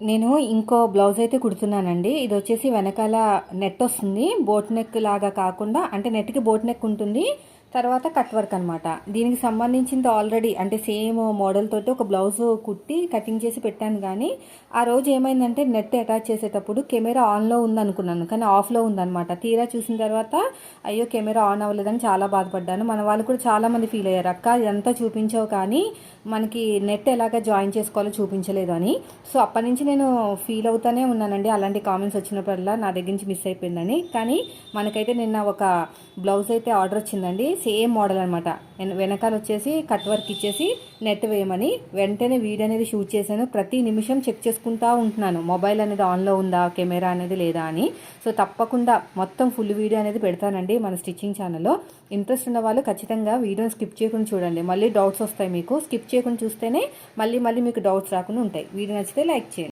నేను ఇంకో బ్లౌజ్ అయితే కుడుతున్నానండి. ఇది వచ్చేసి వెనకాల నెట్ వస్తుంది. బోట్ నెక్ లాగా కాకుండా అంటే నెట్కి బోట్ నెక్ ఉంటుంది. తర్వాత కట్ వర్క్ అనమాట. దీనికి సంబంధించింది ఆల్రెడీ అంటే సేమ్ మోడల్ తోటి ఒక బ్లౌజ్ కుట్టి కటింగ్ చేసి పెట్టాను. కానీ ఆ రోజు ఏమైందంటే నెట్ అటాచ్ చేసేటప్పుడు కెమెరా ఆన్లో ఉందనుకున్నాను, కానీ ఆఫ్లో ఉందన్నమాట. తీరా చూసిన తర్వాత అయ్యో కెమెరా ఆన్ అవ్వలేదని చాలా బాధపడ్డాను. మన వాళ్ళు కూడా చాలామంది ఫీల్ అయ్యారు, అక్క ఇదంతా చూపించావు కానీ మనకి నెట్ ఎలాగ జాయిన్ చేసుకోవాలో చూపించలేదు అని. సో అప్పటి నుంచి నేను ఫీల్ అవుతానే ఉన్నానండి, అలాంటి కామెంట్స్ వచ్చినప్పుడల్లా నా దగ్గర నుంచి మిస్ అయిపోయిందని. కానీ మనకైతే నిన్న ఒక బ్లౌజ్ అయితే ఆర్డర్ వచ్చిందండి, సేమ్ మోడల్ అనమాట. వెనకాల వచ్చేసి కట్ వర్క్ ఇచ్చేసి నెట్ వేయమని వెంటనే వీడియో అనేది షూట్ చేశాను. ప్రతి నిమిషం చెక్ చేసుకుంటూ ఉంటున్నాను మొబైల్ అనేది ఆన్లో ఉందా, కెమెరా అనేది లేదా అని. సో తప్పకుండా మొత్తం ఫుల్ వీడియో అనేది పెడతానండి మన స్టిచ్చింగ్ ఛానల్లో. ఇంట్రెస్ట్ ఉన్న వాళ్ళు ఖచ్చితంగా వీడియోని స్కిప్ చేయకుండా చూడండి, మళ్ళీ డౌట్స్ వస్తాయి మీకు. స్కిప్ చేయకుండా చూస్తేనే మళ్ళీ మీకు డౌట్స్ రాకుండా ఉంటాయి. వీడియో నచ్చితే లైక్ చేయండి.